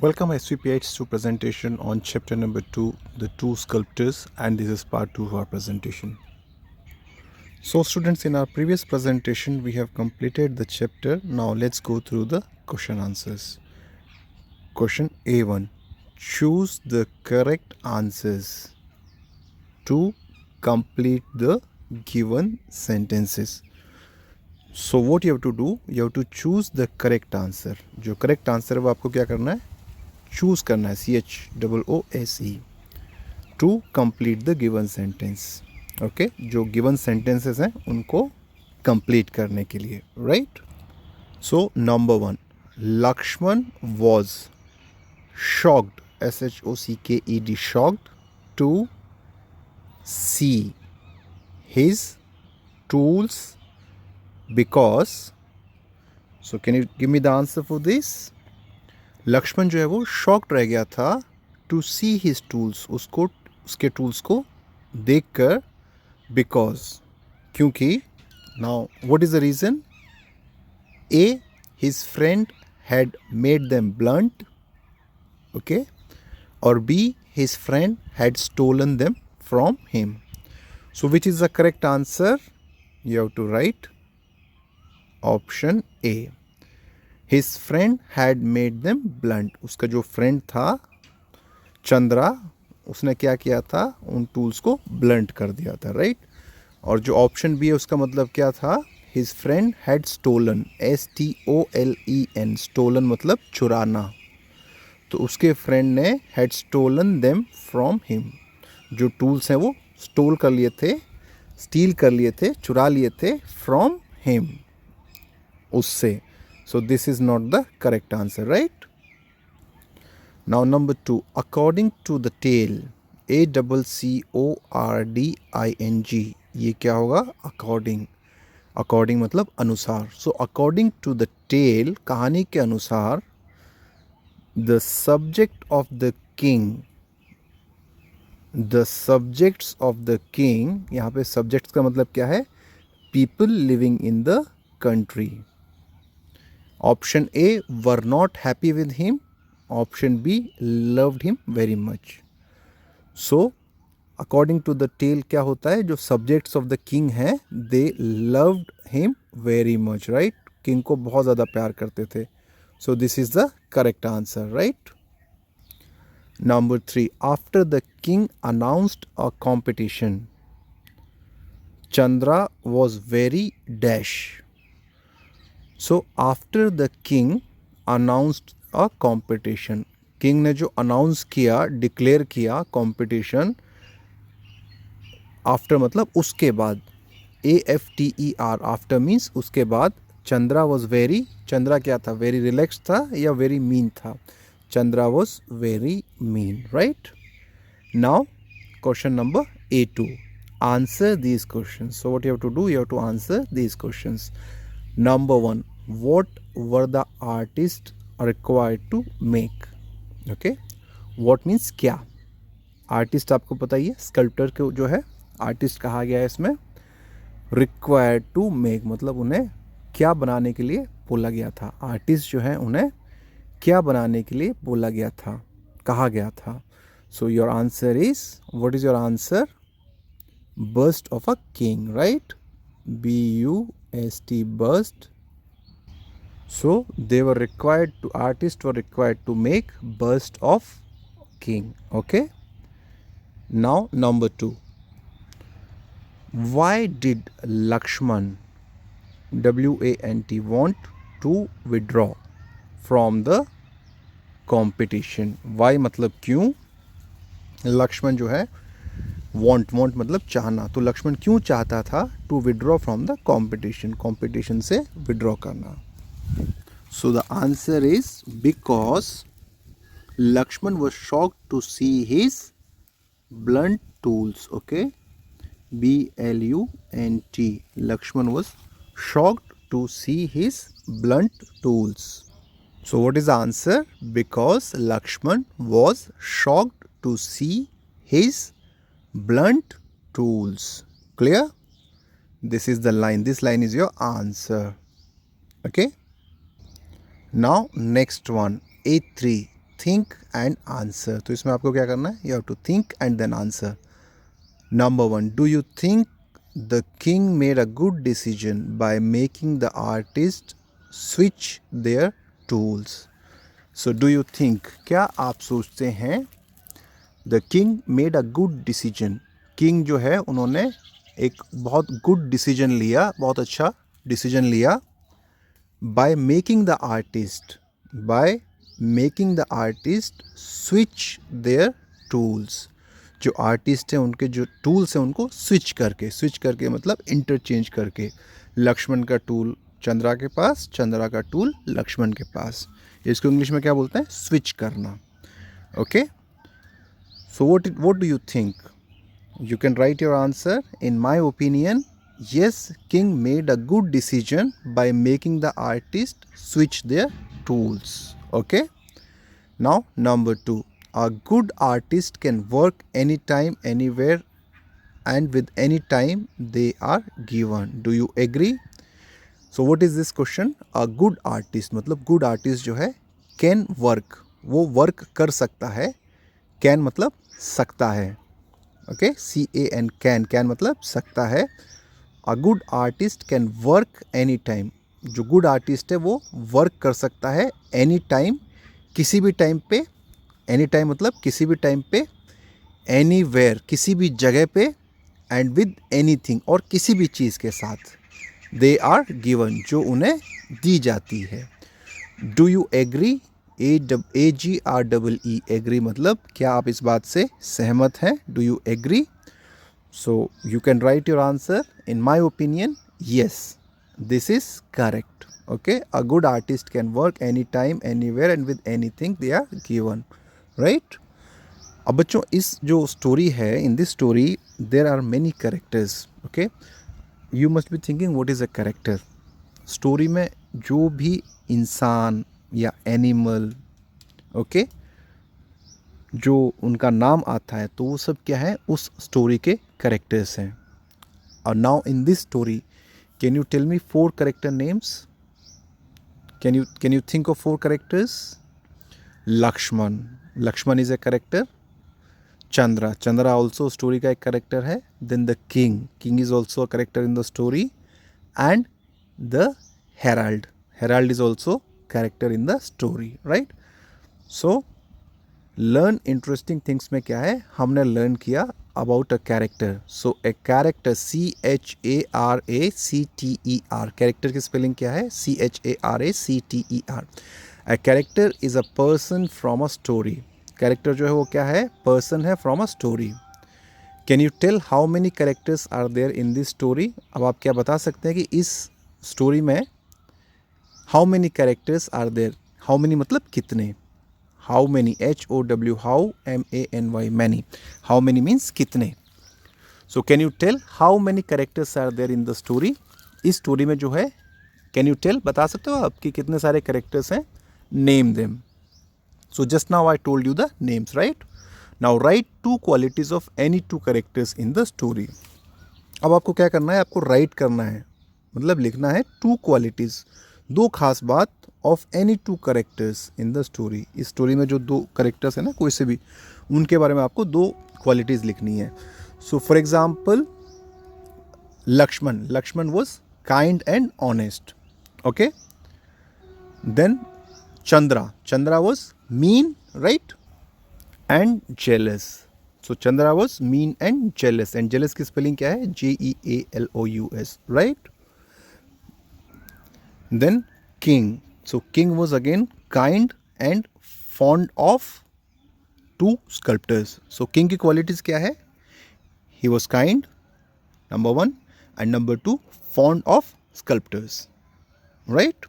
Welcome SVPH to presentation on chapter number 2, the two sculptors, and this is part 2 of our presentation. So students, in our previous presentation we have completed the chapter. Now let's go through the question answers. Question A1. Choose the correct answers to complete the given sentences. So what you have to do, you have to choose the correct answer. जो correct answer है वो आपको क्या करना है, choose करना है, CHOOSE, to complete the given sentence. Okay, जो गिवन सेंटेंसेस हैं उनको कंप्लीट करने के लिए, right. So number 1, Laxman was shocked, SHOCKED, shocked to see his tools because. So can you give me the answer for this. Laxman जो है वो shocked रह गया था टू सी हिज टूल्स, उसको उसके टूल्स को देखकर, बिकॉज, क्योंकि. Now what is the reason? A, his friend had made them blunt, okay, और B, his friend had stolen them from him. So which is the correct answer? You have to write option A. His friend had made them blunt. उसका जो friend था चंद्रा, उसने क्या किया था, उन tools को ब्लंट कर दिया था, राइट. और जो ऑप्शन बी है उसका मतलब क्या था? His friend had stolen, STOLEN, stolen मतलब चुराना. तो उसके फ्रेंड ने had stolen them from him. जो टूल्स हैं वो स्टोल कर लिए थे, स्टील कर लिए थे, चुरा लिए थे फ्रॉम हिम, उससे. So this is not the correct answer, right? Now number 2, according to the tale, ACCORDING, ये क्या होगा? According. According मतलब अनुसार. So according to the tale, कहानी के अनुसार, the subject of the king, the subjects of the king, यहाँ पे subjects का मतलब क्या है? People living in the country. Option A were not happy with him. Option B loved him very much. So according to the tale क्या होता है? जो subjects of the king हैं, they loved him very much, right? King को बहुत ज़्यादा प्यार करते थे. So this is the correct answer, right? Number 3, after the king announced a competition, Chandra was very dash. So after the king announced a competition, king ने जो announce किया, declare किया कॉम्पिटिशन, आफ्टर मतलब उसके बाद, AFTER, आफ्टर मीन्स उसके बाद. Chandra was very, Chandra क्या था? वेरी रिलैक्स था या वेरी मीन था? Chandra was very mean, right. Now question number A2, answer these question. So what you have to do? You have to answer these questions. Number 1, what were the artists required to make? Okay, what means क्या? Artist आपको पता ही है, sculptor को जो है artist कहा गया है इसमें. रिक्वायर्ड टू मेक मतलब उन्हें क्या बनाने के लिए बोला गया था. आर्टिस्ट जो है उन्हें क्या बनाने के लिए बोला गया था, कहा गया था. So your answer is, what is your answer? Bust of a king, right. BUST, bust. So they were required to, artists were required to make bust of king. Okay. Now number 2, why did Lakshman, WANT, want to withdraw from the competition? Why मतलब क्यों? लक्ष्मण जो है, want मतलब चाहना, तो लक्ष्मण क्यों चाहता था to withdraw from the competition, competition से विड्रॉ करना. So the answer is because Laxman was shocked to see his blunt tools. Okay, BLUNT, Laxman was shocked to see his blunt tools. So what is the answer? Because Laxman was shocked to see his blunt tools. Clear? This is the line. This line is your answer. Okay. Now next one, A3, think and answer. तो इसमें आपको क्या करना है, you have to think and then answer. Number 1, do you think the king made a good decision by making the artist switch their tools. So do you think, क्या आप सोचते हैं, the king made a good decision, king जो है उन्होंने एक बहुत good decision लिया, बहुत अच्छा डिसीजन लिया, bye making the artist, bye making the artist switch their tools. जो आर्टिस्ट हैं उनके जो टूल्स हैं उनको स्विच करके मतलब इंटरचेंज करके, लक्ष्मण का टूल चंद्रा के पास, चंद्रा का टूल लक्ष्मण के पास। इसको इंग्लिश में क्या बोलते हैं, स्विच करना। Okay, so what do you think? You can write your answer. In my opinion, yes, king made a good decision by making the artist switch their tools. Okay, now number 2, a good artist can work anytime, anywhere and with any time they are given. Do you agree? So what is this question? A good artist मतलब good artist जो है can work, वो work कर सकता है, can मतलब सकता है, ओके, CAN, कैन मतलब सकता है। अ good artist can work any time, जो गुड आर्टिस्ट है वो वर्क कर सकता है एनी टाइम, किसी भी टाइम पे, एनी टाइम मतलब किसी भी टाइम पे, एनीवेयर किसी भी जगह पे, एंड विद एनीथिंग और किसी भी चीज़ के साथ, दे आर गिवन जो उन्हें दी जाती है। Do you agree, AGREE, agree मतलब क्या आप इस बात से सहमत हैं, do you agree? So you can write your answer. In my opinion, yes, this is correct. Okay, a good artist can work any time, anywhere and with anything they are given, right. अब बच्चों इस जो story है, in this story there are many characters. Okay, you must be thinking what is a character. Story में जो भी इंसान या एनिमल, ओके, जो उनका नाम आता है तो वो सब क्या है, उस स्टोरी के कैरेक्टर्स हैं। और now in this story, can you tell me 4 character names? Can you think of 4 characters? Laxman, Laxman is a character. Chandra also story का एक कैरेक्टर है। Then the king is also a character in the story. And the herald is also character in the story, right. So learn interesting things में क्या है, हमने learn किया about a character. So a character, CHARACTER, character की spelling क्या है, CHARACTER। A character is a person from a story, character जो है वो क्या है, पर्सन है from a story. Can you tell how many characters are there in this story? अब आप क्या बता सकते हैं कि इस स्टोरी में how many characters are there? How many मतलब कितने, how many, HOW, how MANY, many, how many means कितने। So can you tell how many characters are there in the story? इस स्टोरी में जो है, कैन यू टेल, बता सकते हो आप कि कितने सारे कैरेक्टर्स हैं? Name them. So just now I told you the names, right. Now right 2 qualities of any 2 characters in the story. अब आपको क्या करना है, आपको राइट करना है, मतलब लिखना है 2 क्वालिटीज, 2 खास बात of any 2 characters in the story. इस स्टोरी में जो 2 कैरेक्टर्स हैं ना, कोई से भी, उनके बारे में आपको 2 क्वालिटीज़ लिखनी है। So for example, Laxman was kind and honest, okay. Then Chandra was mean, right, and jealous. So Chandra was mean and jealous की स्पेलिंग क्या है, JEALOUS, right. Then king. So king was again kind and fond of 2 sculptors. So king की qualities क्या है? He was kind, number 1, and number 2, fond of sculptors, right?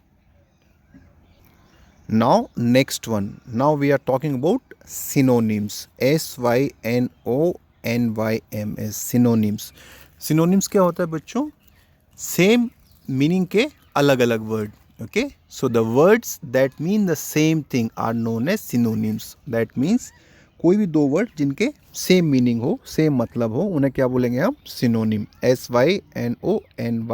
Now next one. Now we are talking about synonyms. SYNONYMS, synonyms. Synonyms क्या होता है बच्चों? Same meaning के अलग अलग word. Okay, so the words that mean the same thing are known as synonyms. That means कोई भी 2 word जिनके सेम मीनिंग हो, सेम मतलब हो, उन्हें क्या बोलेंगे हम? Synonym, SYNONYM।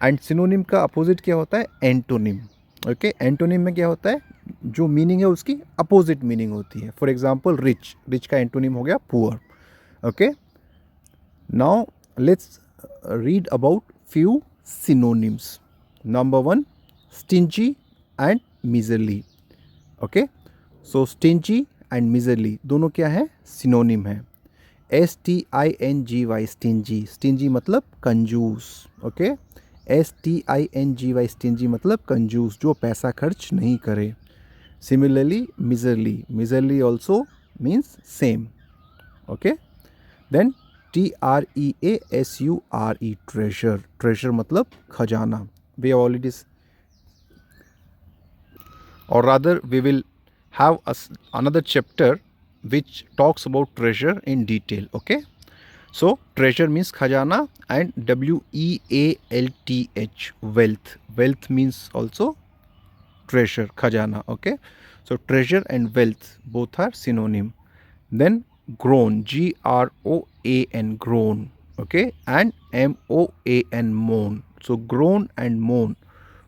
एंड सिनोनिम का अपोजिट क्या होता है? एंटोनिम। ओके, एंटोनिम में क्या होता है? जो मीनिंग है उसकी अपोजिट मीनिंग होती है. फॉर एग्जाम्पल रिच, रिच का एंटोनिम हो गया poor. Okay, now let's read about few synonyms. Number 1, stingy and miserly. Okay, so stingy and miserly दोनों क्या है, सिनोनिम है. STINGY स्टिंजी, स्टिंजी मतलब कंजूस. ओके, STINGY स्टिंजी मतलब कंजूस, जो पैसा खर्च नहीं करे. Similarly miserly, miserly also means same. Okay, then TREASURE treasure, treasure मतलब खजाना. We already, or rather we will have another chapter which talks about treasure in detail. Okay, so treasure means khajana, and WEALTH wealth, wealth means also treasure, khajana. Okay, so treasure and wealth both are synonym. Then groan, GROAN, groan. Okay, and MOAN, moan. So groan and moan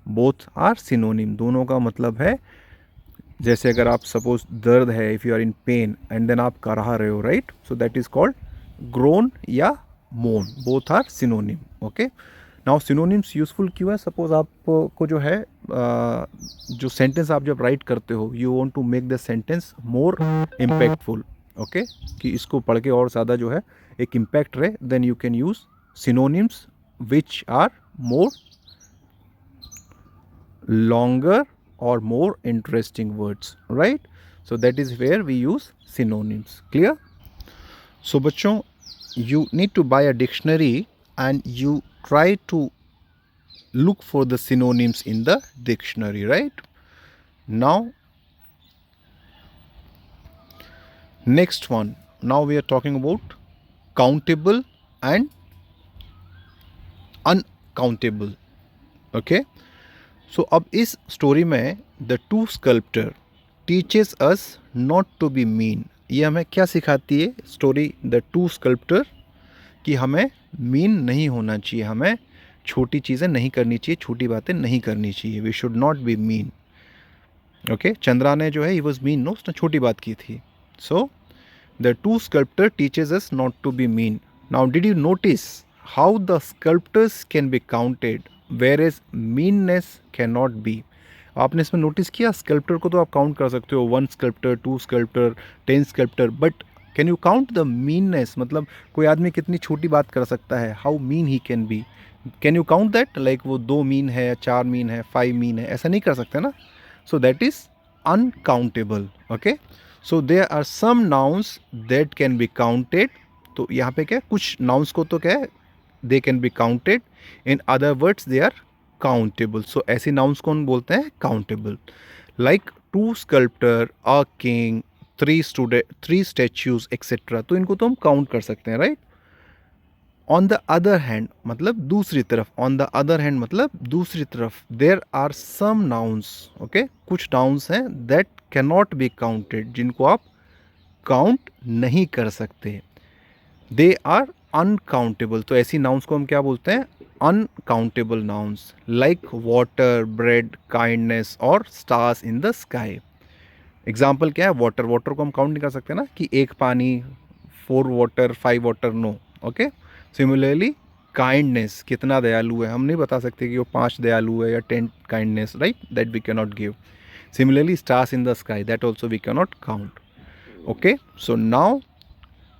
both are synonym. दोनों का मतलब है, जैसे अगर आप suppose दर्द है, if you are in pain and then आप कराह रहे हो, right, so that is called groan या moan. Both are synonym. Okay, now synonyms useful क्यों है? सपोज आपको जो है जो सेंटेंस आप जब राइट करते हो, you want to make the sentence more impactful. Okay, कि इसको पढ़ के और ज़्यादा जो है एक इम्पैक्ट रहे, then you can use synonyms which are more longer or more interesting words, right? So that is where we use synonyms. Clear? So बच्चों, you need to buy a dictionary and you try to look for the synonyms in the dictionary, right? Now next one, now we are talking about countable and uncountable. Okay, so अब इस story में the two sculptor teaches us not to be mean. ये हमें क्या सिखाती है story the two sculptor? कि हमें मीन नहीं होना चाहिए, हमें छोटी चीज़ें नहीं करनी चाहिए, छोटी बातें नहीं करनी चाहिए. We should not be mean. Okay, Chandra ने जो है ही वॉज मीन, नो, उसने छोटी बात की थी. So the two sculptor teaches us not to be mean. Now did you notice how the sculptors can be counted whereas meanness cannot be? आपने इसमें नोटिस किया, स्कल्प्टर को तो आप काउंट कर सकते हो, 1 sculptor, 2 sculptor, 10 sculptor, but can you count the meanness? मतलब कोई आदमी कितनी छोटी बात कर सकता है, how mean he can be. Can you count that? Like वो 2 मीन है, 4 मीन है, 5 मीन है, ऐसा नहीं कर सकते ना. So that is uncountable. Okay, so there are some nouns that can be counted. तो यहाँ पे क्या, कुछ नाउन्स को तो क्या है, they can be counted. In other words, they are countable. So ऐसे nouns कौन बोलते हैं? countable. Like 2 sculptor, a king, 3 statues, etc. तो इनको तो हम count कर सकते हैं, right? On the other hand मतलब दूसरी तरफ, on the other hand मतलब दूसरी तरफ, there are some nouns, okay? कुछ nouns हैं that cannot be counted, जिनको आप count नहीं कर सकते. They are uncountable. तो ऐसी नाउन्स को हम क्या बोलते हैं? Uncountable nouns. Like water, bread, kindness और stars in the sky. Example क्या है? वाटर, वाटर को हम काउंट नहीं कर सकते ना, कि 1 पानी, 4 water, 5 water, no. Okay, similarly kindness, कितना दयालु है, हम नहीं बता सकते कि वो 5 दयालु है या 10 kindness, right? That we can not give. Similarly stars in the sky, that also we can not count. Okay, so now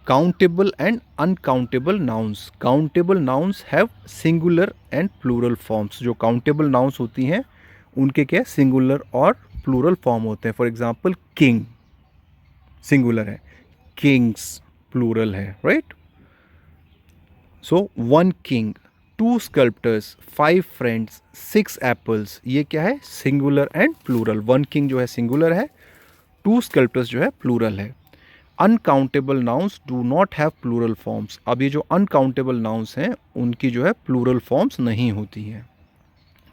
countable and uncountable nouns. Countable nouns have singular and plural forms. जो countable nouns होती हैं उनके क्या singular और plural form होते हैं. For example, king singular है, kings plural है, right? So 1 king, 2 sculptors, 5 friends, 6 apples. ये क्या है? singular and plural. 1 king जो है singular है, 2 sculptors जो है plural है. Uncountable nouns do not have plural forms. अब ये जो अनकाउंटेबल नाउन्स हैं उनकी जो है प्लूरल फॉर्म्स नहीं होती हैं.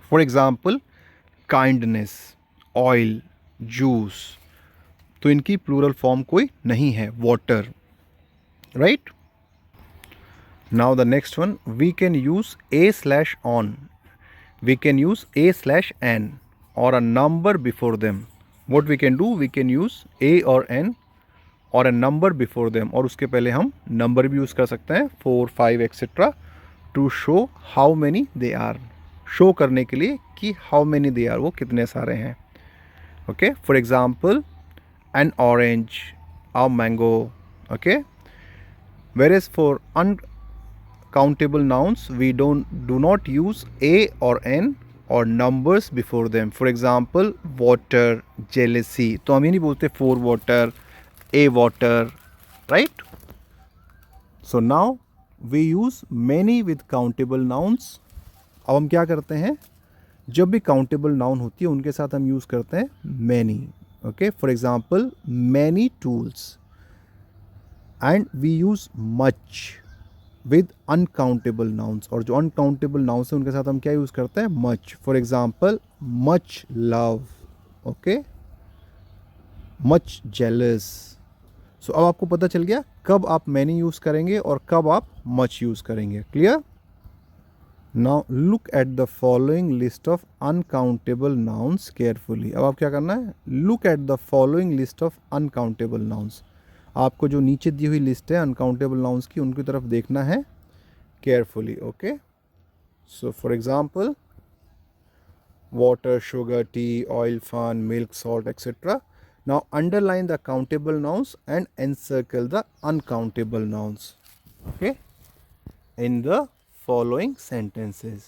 For example kindness, oil, juice, तो इनकी प्लूरल फॉर्म कोई नहीं है, water, right? Now the next one, we can use A/on, we can use A/n और a number before them. what we can do, we can use a or n और a number before them, और उसके पहले हम number भी use कर सकते हैं 4, 5 etcetera to show how many they are, show करने के लिए कि हाउ मैनी दे आर, वो कितने सारे हैं. Okay, for example an orange, a mango. Okay, whereas for uncountable nouns we do not use a or n or numbers before them. For example, water, jealousy, तो हम ये नहीं बोलते for water, a water, right? So now we use many with countable nouns. अब हम क्या करते हैं, जब भी countable noun होती है उनके साथ हम यूज़ करते हैं many. Okay, for example, many tools. And we use much with uncountable nouns, और जो uncountable nouns हैं उनके साथ हम क्या यूज़ करते हैं, much. For example, much love. Okay, much jealous. So अब आपको पता चल गया कब आप many यूज़ करेंगे और कब आप much यूज़ करेंगे. Clear? Now look at the following list of uncountable nouns carefully. अब आप क्या करना है, look at the following list of uncountable nouns. आपको जो नीचे दी हुई लिस्ट है uncountable nouns की, उनकी तरफ देखना है carefully. Okay, so for example, water, sugar, tea, oil, fun, milk, salt, etc. Now underline the countable nouns and encircle the uncountable nouns. Okay, in the following sentences.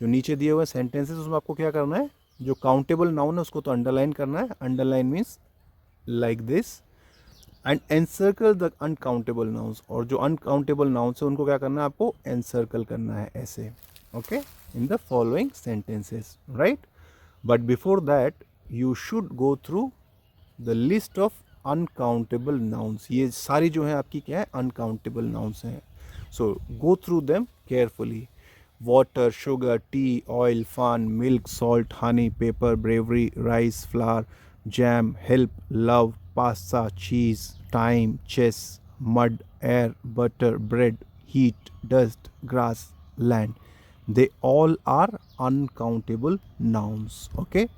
जो नीचे दिए हुए सेंटेंसेस उसमें आपको क्या करना है, जो काउंटेबल नाउन है उसको तो अंडरलाइन करना है. Underline means like this, and encircle the uncountable nouns, और जो अनकाउंटेबल नाउन्स है उनको क्या करना है, आपको एनसर्कल करना है ऐसे. Okay, in the following sentences, right. But before that you should go through the list of uncountable nouns. ये सारी जो है आपकी क्या है, अनकाउंटेबल नाउन्स हैं. So go through them carefully. Water, sugar, tea, oil, fun, milk, salt, honey, paper, bravery, rice, flour, jam, help, love, pasta, cheese, time, chess, mud, air, butter, bread, heat, dust, grass, land. They all are uncountable nouns. Okay.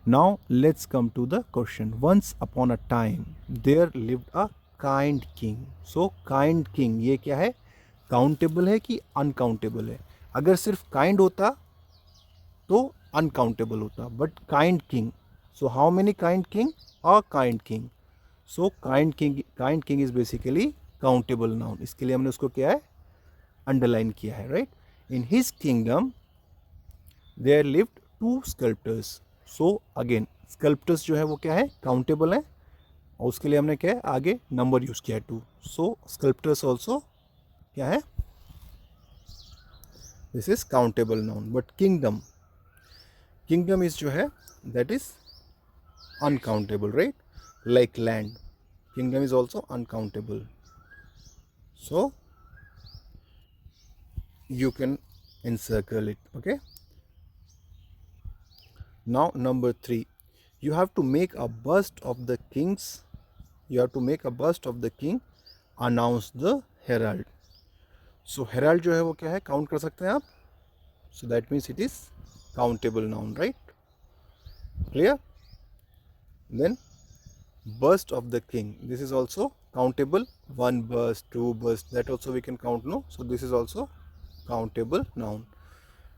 Now let's come to the question. Once upon a time there lived a kind king. So kind king ये क्या है, countable है कि uncountable है. अगर सिर्फ kind होता तो अनकाउंटेबल होता, but kind king. So how many kind king, a kind king. So kind king is basically countable noun. इसके लिए हमने उसको क्या है, अंडरलाइन किया है, right. In his kingdom there lived 2 sculptors. So again sculptors जो है वो क्या है, काउंटेबल है, और उसके लिए हमने क्या है, आगे नंबर यूज किया है 2. सो स्कल्प्टर्स ऑल्सो क्या है, this is countable noun. But kingdom is जो है that is uncountable, right. Like land, kingdom is also uncountable. So you can encircle it. Okay, now number 3, you have to make a bust of the king, announce the herald. So herald जो है वो क्या है, count कर सकते हैं आप. So that means it is countable noun, right? Clear? Then bust of the king, this is also countable. 1 bust, 2 bust, that also we can count, no? So this is also countable noun.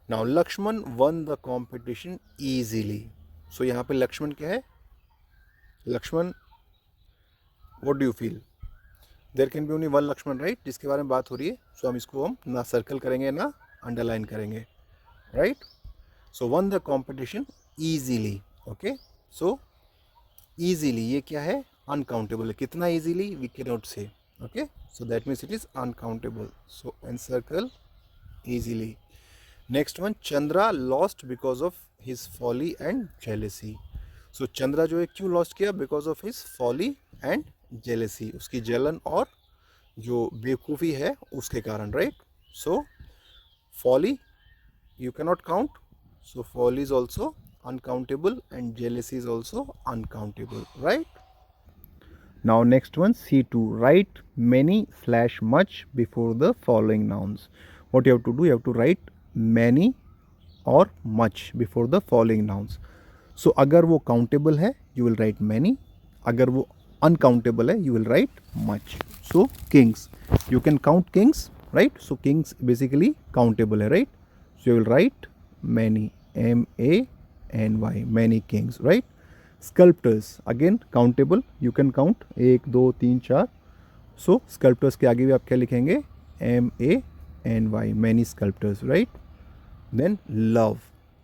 Now Lakshman won the competition easily. So यहाँ पे लक्ष्मण क्या है, Lakshman, what do you feel? There can be only one Lakshman, right? जिसके बारे में बात हो रही है. So हम इसको ना सर्कल करेंगे ना अंडरलाइन करेंगे, right? So won the competition easily. Okay? So easily ये क्या है, uncountable है. कितना easily we cannot say. Okay? So that means it is uncountable. So encircle easily. Next one, Chandra lost because of his folly and jealousy. So Chandra जो है क्यों lost किया, because of his folly and jealousy, उसकी जलन और जो बेवकूफ़ी है उसके कारण, right? So folly you cannot count, so folly is also uncountable and jealousy is also uncountable, right? Now next one, C2, write many/much before the following nouns. What you have to do, you have to write many or much before the following nouns. सो अगर वो countable है you will write many, अगर वो uncountable है you will write much. So kings, you can count kings, right. So kings basically countable है, right. So you will write many, MANY, many kings, right. Sculptors again countable, you can count 1 2 3 4. So sculptors के आगे भी आप क्या लिखेंगे, MANY, many sculptors, right. Then love,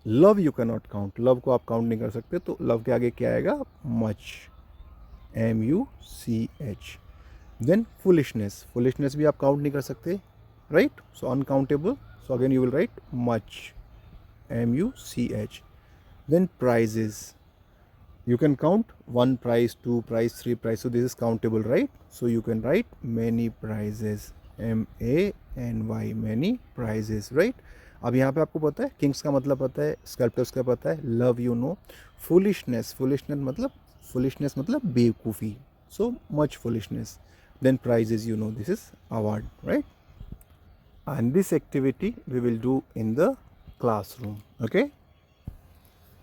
love you can not count, love को आप count नहीं कर सकते, तो लव के आगे क्या आएगा, much, MUCH. Then foolishness, foolishness भी आप काउंट नहीं कर सकते, right. So uncountable, so again you will write much, MUCH. Then prizes, you can count 1 prize, 2 prize, 3 prize, so this is countable, right. So you can write many prizes, MANY, many prizes, right. अब यहाँ पे आपको पता है Kings का मतलब पता है, स्कल्प्टर्स का पता है, love you know. Foolishness, foolishness मतलब बेवकूफ़ी, so much foolishness. Then prizes you know, this is award, right. And this activity we will do in the classroom, okay.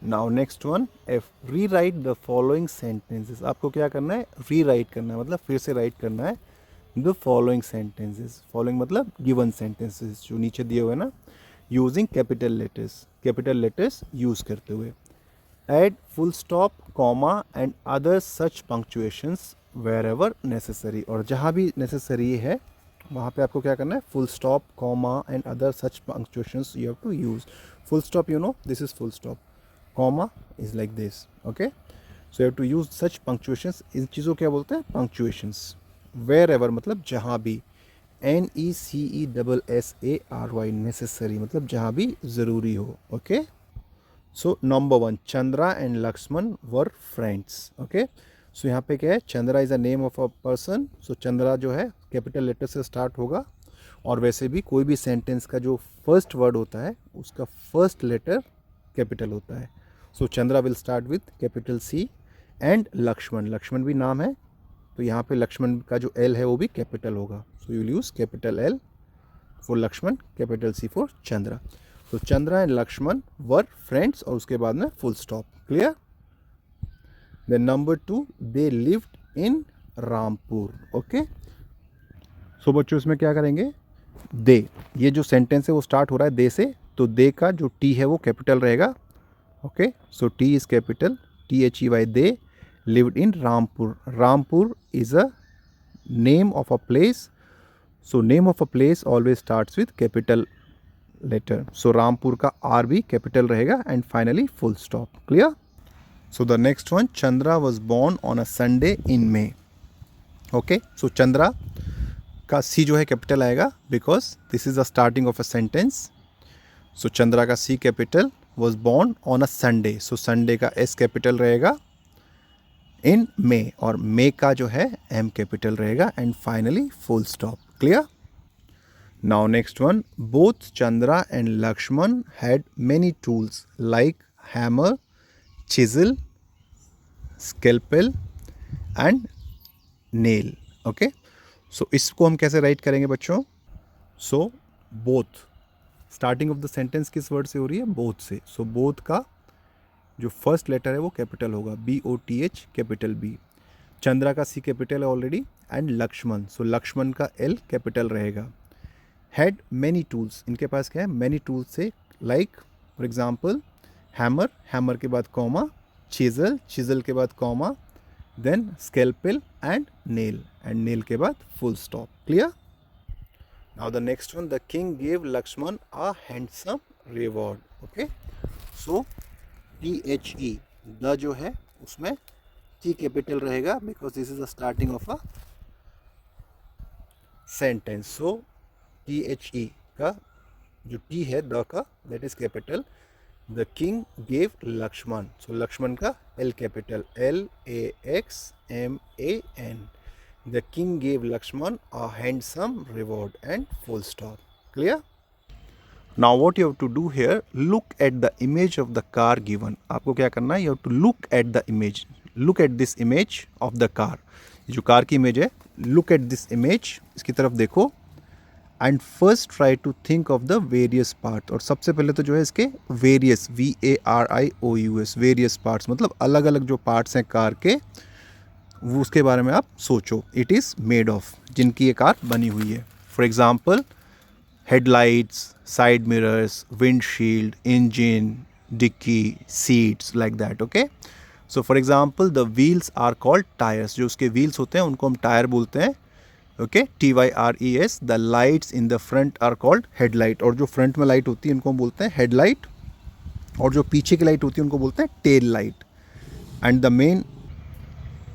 Now next one, rewrite the following sentences. आपको क्या करना है, rewrite करना है, मतलब फिर से राइट करना है द फॉलोइंग सेंटेंसेस. फॉलोइंग मतलब गिवन सेंटेंसेस जो नीचे दिए हुए ना, यूजिंग कैपिटल लेटर्स यूज करते हुए. Add full stop, comma and other such punctuations wherever necessary. और जहाँ भी नेसेसरी है वहाँ पे आपको क्या करना है, full stop, comma and other such punctuations you have to use. Full stop you know, this is full stop. Comma is like this, okay. So you have to use such punctuations. इन चीज़ों क्या बोलते हैं, punctuations. Wherever मतलब जहाँ भी, NECESSARY, necessary मतलब जहाँ भी ज़रूरी हो, okay. So number 1, Chandra and Lakshman were friends, okay. So यहाँ पे क्या है, Chandra is a name of a person. So Chandra जो है कैपिटल लेटर से स्टार्ट होगा, और वैसे भी कोई भी सेंटेंस का जो फर्स्ट वर्ड होता है उसका फर्स्ट लेटर कैपिटल होता है. So Chandra will start with capital C. And Lakshman, Lakshman भी नाम है, तो यहाँ पे लक्ष्मण का जो L है वो भी कैपिटल होगा. So you will use capital L for Lakshman, capital C for Chandra. तो Chandra and Lakshman were friends, और उसके बाद में full stop, clear. Then number 2, they lived in Rampur, okay. So बच्चों इसमें क्या करेंगे, दे, ये जो सेंटेंस है वो स्टार्ट हो रहा है दे से, तो दे का जो T है वो कैपिटल रहेगा, okay. So T is capital, THEY, they lived in Rampur. Rampur is a name of a place, so name of a place always starts with capital letter. So Rampur का R भी कैपिटल रहेगा, and finally full stop, clear. So the next one, Chandra was born on a Sunday in May, okay. So Chandra का C जो है capital आएगा, because this is the starting of a sentence. So Chandra का C capital, was born on a Sunday, so Sunday का S capital रहेगा, in May, और May का जो है M कैपिटल रहेगा, and finally full stop, clear. Now next one, both Chandra and Lakshman had many tools like hammer, chisel, scalpel and nail, okay. So इसको हम कैसे राइट करेंगे बच्चों, so both, starting of the sentence किस वर्ड से हो रही है, बोथ से. सो बोथ का जो फर्स्ट लेटर है वो कैपिटल होगा, BOTH कैपिटल B. चंद्रा का C कैपिटल है already, and Lakshman, so Lakshman का L कैपिटल रहेगा. हैड मैनी टूल्स, इनके पास क्या है, मैनी टूल्स से, like for example hammer, hammer के बाद कॉमा, चिजल, चिजल के बाद comma, then scalpel and nail के बाद full stop, clear. Now the next one, the king gave Lakshman a handsome reward, okay. So THE, the जो है उसमें T capital रहेगा, because this is the starting of a sentence. So THE का जो T है the का, that is capital. The king gave Lakshman, so Lakshman का L capital, LAXMAN. The king gave Lakshman a handsome reward, and full stop, clear. Now what you have to do here, look at the image of the car given. आपको क्या करना है, you have to look at the image, look at this image of the car. जो car की image है, look at this image, इसकी तरफ देखो, and first try to think of the various part. और सबसे पहले तो जो है इसके वेरियस, VARIOUS, वेरियस पार्ट्स मतलब अलग अलग जो पार्ट्स हैं कार के, वो उसके बारे में आप सोचो। इट इज़ मेड ऑफ, जिनकी ये कार बनी हुई है। For example headlights, side mirrors, windshield, engine, dickey, seats, like that. Okay, so for example the wheels are called tyres, जो उसके व्हील्स होते हैं उनको हम टायर बोलते हैं। Okay, TYRES। The lights in the front are called headlight, और जो फ्रंट में लाइट होती है उनको हम बोलते हैं हेडलाइट, और जो पीछे की लाइट होती है उनको बोलते हैं tail light. And the main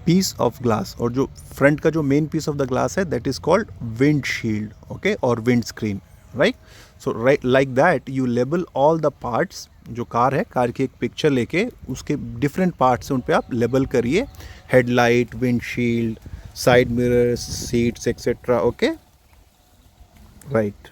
piece of glass, और जो फ्रंट का जो main piece of the glass है that is called windshield. Okay, और wind screen, right. So right, like that you label all the parts. जो car है, car की एक पिक्चर लेके उसके डिफरेंट पार्ट्स हैं उन पे आप लेबल करिए, headlight, windshield, side mirrors, seats, etcetera. Okay, right.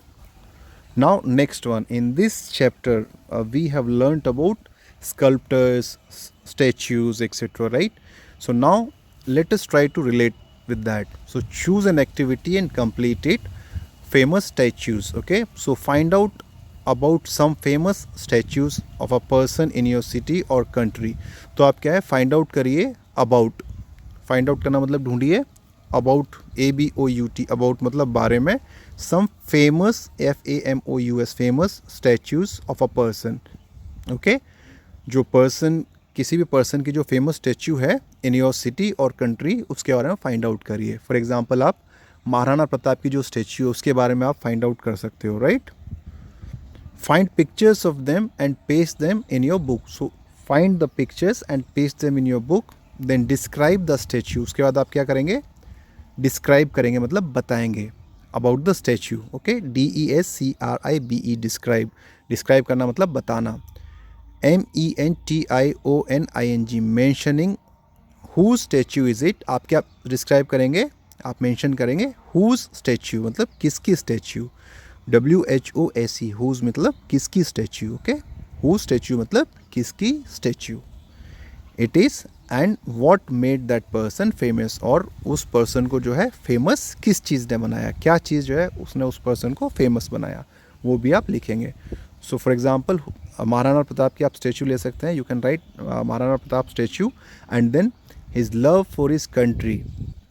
Now next one, in this chapter we have learnt about sculptors, statues, etc., right? So now let us try to relate with that. So choose an activity and complete it. Famous statues. Okay, so find out about some famous statues of a person in your city or country. तो आप क्या है, find out करिए about, find out करना मतलब ढूंढिए, about, ABOUT, about मतलब बारे में, some famous, FAMOUS, famous statues of a person. Okay, जो पर्सन, किसी भी पर्सन की जो फेमस स्टैचू है इन योर सिटी और कंट्री, उसके बारे में फाइंड आउट करिए। फॉर एग्जांपल आप महाराणा प्रताप की जो स्टैचू है उसके बारे में आप फाइंड आउट कर सकते हो, right. Find pictures of them and paste them in your book. So find the pictures and paste them in your book, then describe the statue. उसके बाद आप क्या करेंगे, डिस्क्राइब करेंगे मतलब बताएंगे about the statue. Okay, DESCRIBE, describe, describe करना मतलब बताना। MENTIONING, mentioning, whose statue is it, आप क्या डिस्क्राइब करेंगे, आप मेंशन करेंगे हुज स्टैचू मतलब किसकी स्टैचू। WHOSE, हुज मतलब किसकी स्टैचू। ओके, हुज स्टैचू मतलब किसकी statue. It is, and what made that person famous, और उस पर्सन को जो है फेमस किस चीज़ ने बनाया, क्या चीज़ जो है उसने उस पर्सन को फेमस बनाया, वो भी आप लिखेंगे। So for example Maharana Pratap की आप स्टैचू ले सकते हैं। You can write Maharana Pratap statue and then his love for his country,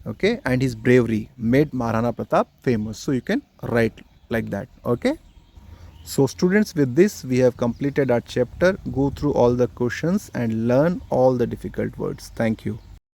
okay, and his bravery made Maharana Pratap famous. So you can write like that. Okay. So students, with this we have completed our chapter. Go through all the questions and learn all the difficult words. Thank you.